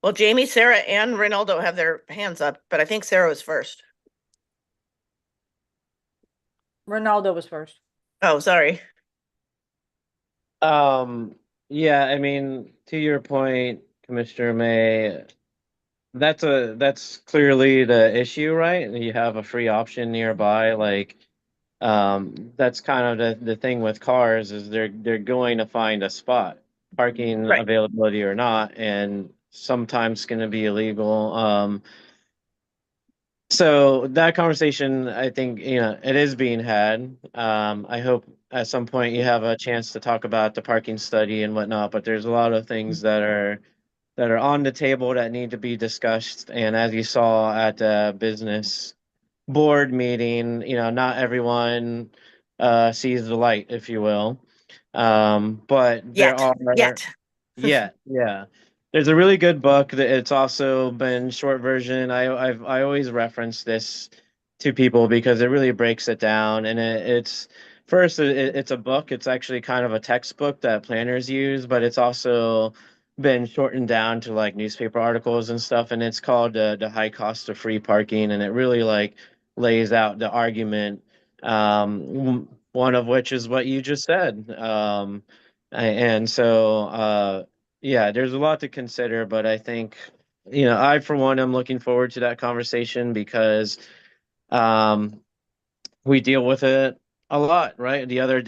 Well, Jamie, Sarah, and Ronaldo have their hands up, but I think Sarah was first. Ronaldo was first. Oh, sorry. Yeah, I mean, to your point, Commissioner May, that's clearly the issue, right? You have a free option nearby, like, that's kind of the thing with cars is they're going to find a spot, parking availability or not, and sometimes going to be illegal. So that conversation, I think, it is being had. I hope at some point you have a chance to talk about the parking study and whatnot, but there's a lot of things that are on the table that need to be discussed. And as you saw at the business board meeting, not everyone sees the light, if you will. But there Yet, are, yet. yeah. There's a really good book that it's also been short version. I always reference this to people because it really breaks it down, and it's first it's a book. It's actually kind of a textbook that planners use, but it's also been shortened down to like newspaper articles and stuff, and it's called the high cost of free parking, and it really like lays out the argument, one of which is what you just said. And so yeah, there's a lot to consider, but I think, I for one am looking forward to that conversation because um we deal with it a lot, right? The other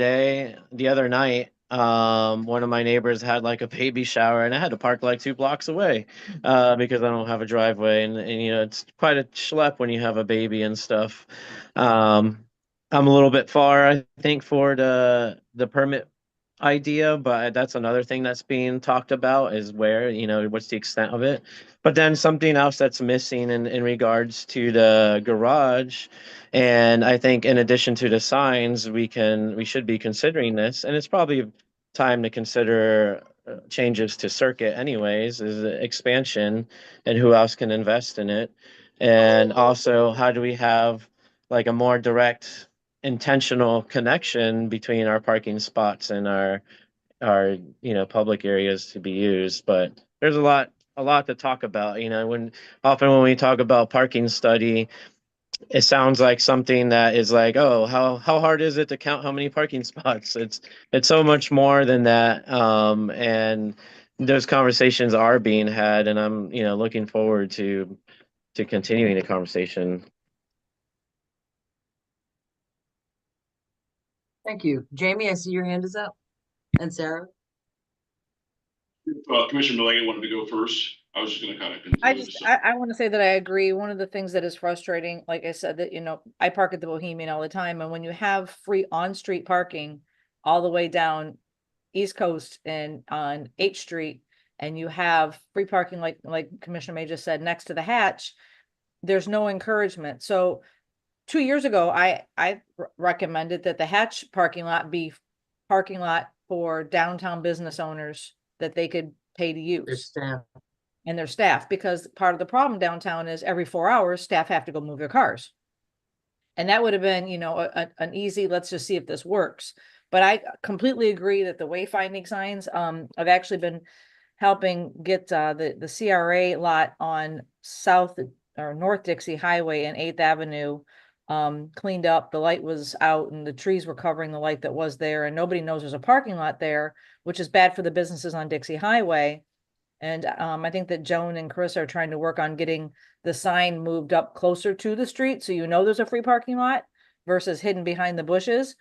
night, one of my neighbors had like a baby shower and I had to park like 2 blocks away because I don't have a driveway, and it's quite a schlep when you have a baby and stuff. Um, I'm a little bit far, I think, for the permit idea, but that's another thing that's being talked about is where, what's the extent of it. But then something else that's missing in regards to the garage, and I think in addition to the signs, we should be considering this, and it's probably time to consider changes to circuit anyways, is the expansion and who else can invest in it. And also, how do we have like a more direct intentional connection between our parking spots and our public areas to be used. But there's a lot to talk about. When we talk about parking study, it sounds like something that is like, oh, how hard is it to count how many parking spots? It's so much more than that. And those conversations are being had, and I'm looking forward to continuing the conversation. Thank you. Jamie, I see your hand is up. And Sarah? Commissioner Delaney wanted to go first. I was just gonna kind of I conclude. just, I want to say that I agree. One of the things that is frustrating, like I said, that, I park at the Bohemian all the time, and when you have free on-street parking all the way down East Coast and on H Street, and you have free parking, like Commissioner May just said, next to the hatch, there's no encouragement. So 2 years ago, I recommended that the hatch parking lot be parking lot for downtown business owners that they could pay to Their use staff. and their staff, because part of the problem downtown is every 4 hours, staff have to go move their cars. And that would have been, an easy, let's just see if this works. But I completely agree that the wayfinding signs, I've actually been helping get the CRA lot on South or North Dixie Highway and 8th Avenue cleaned up. The light was out and the trees were covering the light that was there, and nobody knows there's a parking lot there, which is bad for the businesses on Dixie Highway. And I think that Joan and Chris are trying to work on getting the sign moved up closer to the street, so there's a free parking lot versus hidden behind the bushes.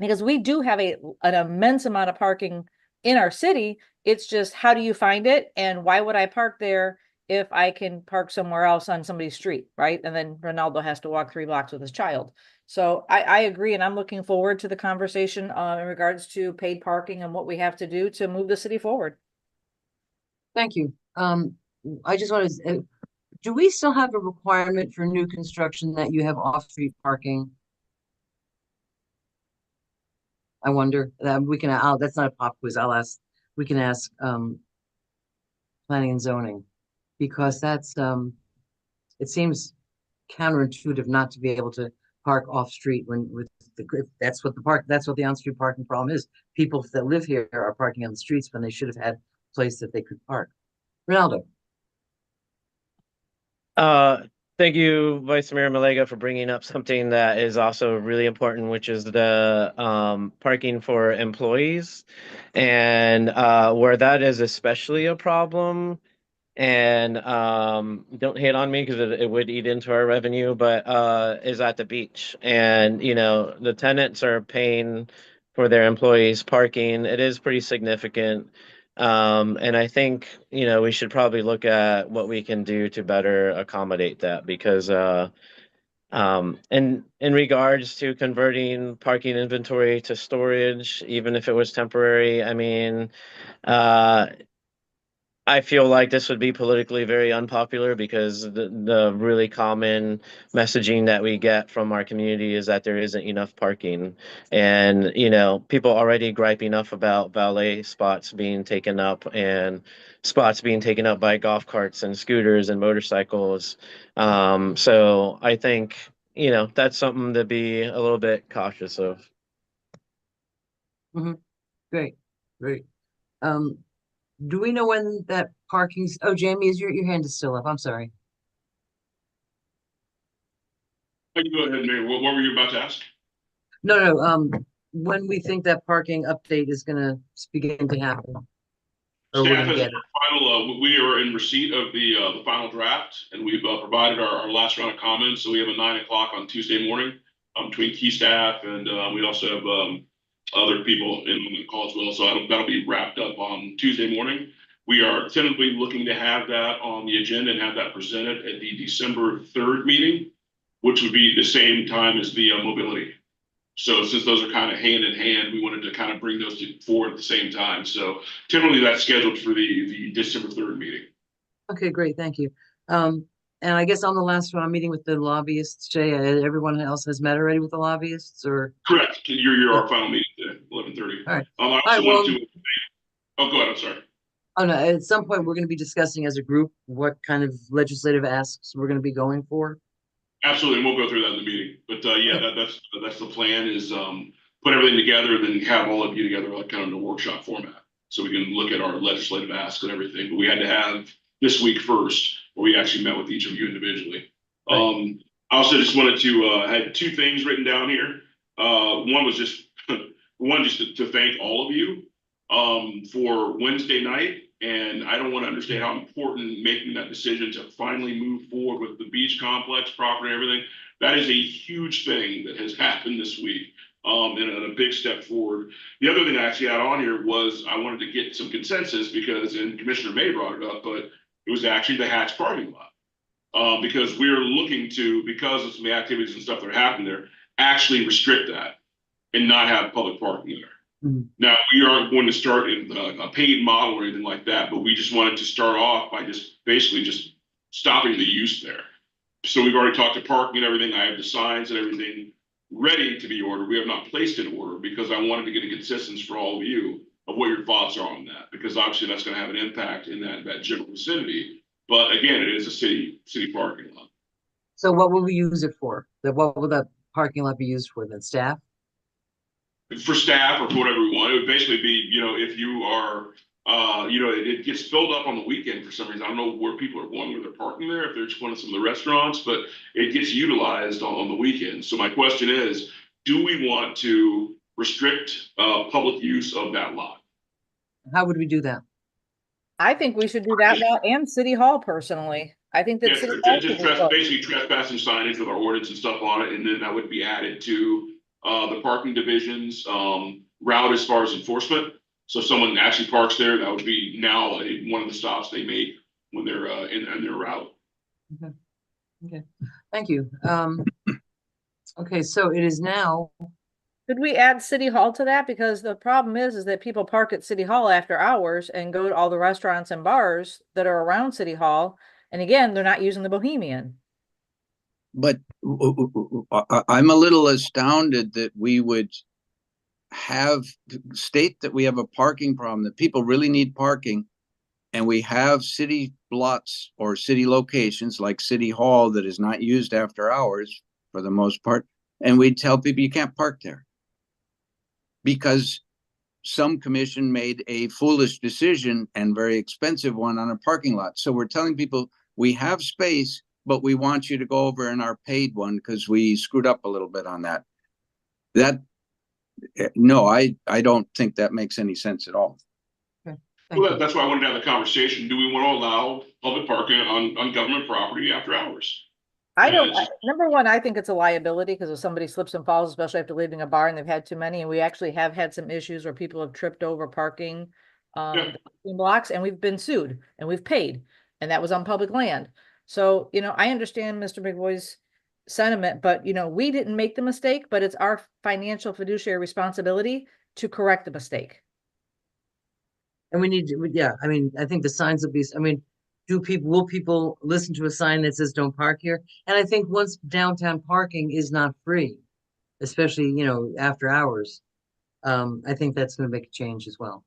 Because we do have an immense amount of parking in our city. It's just, how do you find it? And why would I park there if I can park somewhere else on somebody's street, right? And then Ronaldo has to walk 3 blocks with his child. So I agree, and I'm looking forward to the conversation in regards to paid parking and what we have to do to move the city forward. Thank you. I just want to, do we still have a requirement for new construction that you have off-street parking? I wonder, that's not a pop quiz. We can ask, planning and zoning. Because that's, it seems counterintuitive not to be able to park off-street that's what the on-street parking problem is. People that live here are parking on the streets when they should have had a place that they could park. Ronaldo. Thank you, Vice Mayor Malega, for bringing up something that is also really important, which is the parking for employees, and where that is especially a problem. And don't hate on me because it would eat into our revenue, but is at the beach. And the tenants are paying for their employees parking. It is pretty significant. And I think we should probably look at what we can do to better accommodate that, because in regards to converting parking inventory to storage, even if it was temporary, I mean, I feel like this would be politically very unpopular because the really common messaging that we get from our community is that there isn't enough parking. And, you know, people already gripe enough about valet spots being taken up and spots being taken up by golf carts and scooters and motorcycles. So I think, you know, that's something to be a little bit cautious of. Great, great. Do we know when that parking's, oh, Jamie, your hand is still up, I'm sorry. You go ahead, Mayor. What were you about to ask? No, when we think that parking update is gonna begin to happen? Or we're Staff gonna has get it? final, we are in receipt of the final draft, and we've provided our last round of comments. So we have a 9 o'clock on Tuesday morning between key staff, and we also have other people in the call as well. So that'll be wrapped up on Tuesday morning. We are tentatively looking to have that on the agenda and have that presented at the December 3rd meeting, which would be the same time as the mobility. So since those are kind of hand in hand, we wanted to kind of bring those forward at the same time. So generally that's scheduled for the December 3rd meeting. Okay, great, thank you. And I guess on the last one, I'm meeting with the lobbyists, Jay, everyone else has met already with the lobbyists, or? Correct. You're our final meeting today, 11:30. All right. I All also right, want well- to, oh, go ahead, I'm sorry. Oh, no, at some point, we're gonna be discussing as a group what kind of legislative asks we're gonna be going for. Absolutely, and we'll go through that in the meeting. But yeah, that's the plan is put everything together, then have all of you together like kind of in a workshop format. So we can look at our legislative asks and everything, but we had to have this week first, where we actually met with each of you individually. I also just wanted to, I had two things written down here. One was just, to thank all of you for Wednesday night. And I don't want to understand how important making that decision to finally move forward with the beach complex property and everything. That is a huge thing that has happened this week, and a big step forward. The other thing I actually had on here was I wanted to get some consensus because, and Commissioner May brought it up, but it was actually the Hatch parking lot. Because we're looking to, because of some of the activities and stuff that are happening there, actually restrict that and not have public parking there. Now, we aren't going to start in a paid model or anything like that, but we just wanted to start off by just basically just stopping the use there. So we've already talked to parking and everything. I have the signs and everything ready to be ordered. We have not placed an order because I wanted to get a consensus for all of you of what your thoughts are on that, because obviously that's going to have an impact in that general vicinity. But again, it is a city parking lot. So what will we use it for? What will that parking lot be used for, then staff? For staff or for whatever we want. It would basically be, if you are, it gets filled up on the weekend for some reason. I don't know where people are going, where they're parking there, if they're just going to some of the restaurants, but it gets utilized on the weekend. So my question is, do we want to restrict public use of that lot? How would we do that? I think we should do that lot and City Hall personally. I think that Yes, City Hall just should be closed. basically trespassing signage with our ordinance and stuff on it, and then that would be added to the parking division's route as far as enforcement. So if someone actually parks there, that would be now one of the stops they make when they're in their route. Okay, thank you. Okay, so it is now, Could we add City Hall to that? Because the problem is that people park at City Hall after hours and go to all the restaurants and bars that are around City Hall. And again, they're not using the Bohemian. But I'm a little astounded that we would state that we have a parking problem, that people really need parking, and we have city lots or city locations like City Hall that is not used after hours for the most part, and we tell people you can't park there because some commission made a foolish decision and very expensive one on a parking lot. So we're telling people we have space, but we want you to go over in our paid one because we screwed up a little bit on that. No, I don't think that makes any sense at all. thank Well, you. that's why I wanted to have the conversation. Do we want to allow public parking on government property after hours? I don't, Yes. number one, I think it's a liability because if somebody slips and falls, especially after leaving a bar and they've had too many, and we actually have had some issues where people have tripped over parking Yeah. blocks, and we've been sued and we've paid, and that was on public land. So, I understand Mr. McVoy's sentiment, but we didn't make the mistake, but it's our financial fiduciary responsibility to correct the mistake. And we need to, yeah, I mean, I think the signs will be, I mean, will people listen to a sign that says don't park here? And I think once downtown parking is not free, especially, you know, after hours, I think that's gonna make a change as well.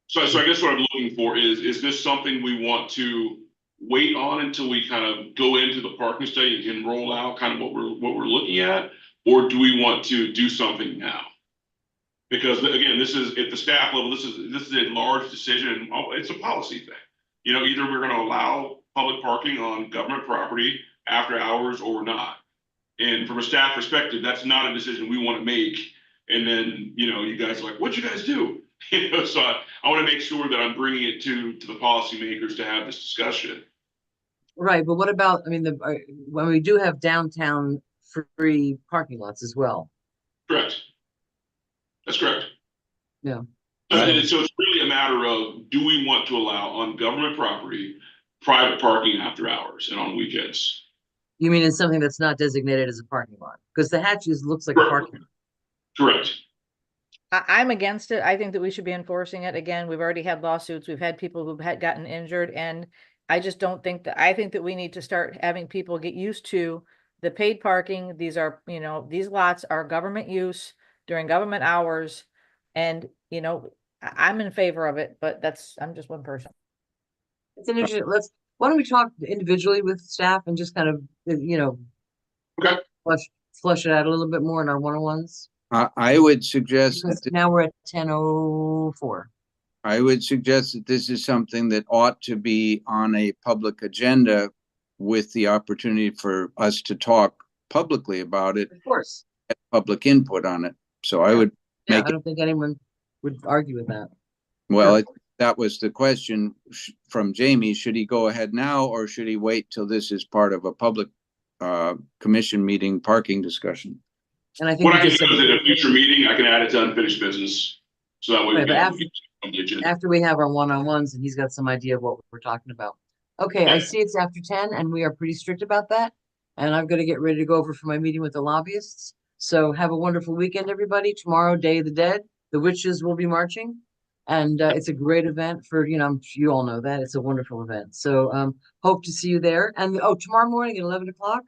So I guess what I'm looking for is this something we want to wait on until we kind of go into the parking study and roll out kind of what we're looking at? Or do we want to do something now? Because again, this is at the staff level, this is a large decision, and it's a policy thing. You know, either we're gonna allow public parking on government property after hours or not. And from a staff perspective, that's not a decision we want to make. And then, you know, you guys are like, what'd you guys do? You know, so I want to make sure that I'm bringing it to the policymakers to have this discussion. Right, but what about, I mean, when we do have downtown free parking lots as well. Correct. That's correct. Yeah. So it's really a matter of, do we want to allow on government property, private parking after hours and on weekends? You mean in something that's not designated as a parking lot? Because the Hatches looks like a Correct. parking lot. Correct. I'm against it. I think that we should be enforcing it. Again, we've already had lawsuits. We've had people who've gotten injured, and I just don't think that, I think that we need to start having people get used to the paid parking. These are, you know, these lots are government use during government hours. And, you know, I'm in favor of it, but I'm just one person. It's an interesting, why don't we talk individually with staff and just kind of, you know, Okay. flush it out a little bit more in our one-on-ones? I would suggest Because that now we're at 10:04. I would suggest that this is something that ought to be on a public agenda with the opportunity for us to talk publicly about it, Of course. public input on it. So I would Yeah, make I don't think anyone would argue with that. Well, that was the question from Jamie. Should he go ahead now, or should he wait till this is part of a public commission meeting parking discussion? And I think What I we can just do said, is at a future meeting, I can add it to unfinished business. So that way we Right, but can after- get on the agenda. after we have our one-on-ones and he's got some idea of what we're talking about. Okay, I see it's after 10 and we are pretty strict about that. And I'm gonna get ready to go over for my meeting with the lobbyists. So have a wonderful weekend, everybody. Tomorrow, Day of the Dead, the witches will be marching. And it's a great event for, you know, you all know that. It's a wonderful event. So hope to see you there. And tomorrow morning at 11 o'clock,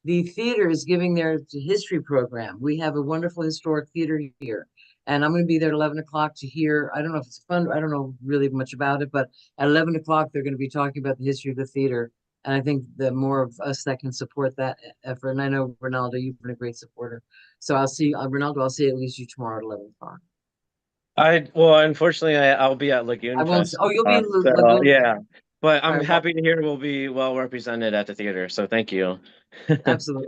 the theater is giving their history program. We have a wonderful historic theater here. And I'm going to be there at 11 o'clock to hear, I don't know if it's fun, I don't know really much about it, but at 11 o'clock, they're going to be talking about the history of the theater. And I think the more of us that can support that effort, and I know, Ronaldo, you've been a great supporter. So I'll see, Ronaldo, I'll see at least you tomorrow at 11 o'clock. Well, unfortunately, I'll be at Lagoon I won't, Fest. you'll be in so, Lagoon? yeah, but I'm Alright, well- happy to hear we'll be well represented at the theater. So thank you. Absolutely.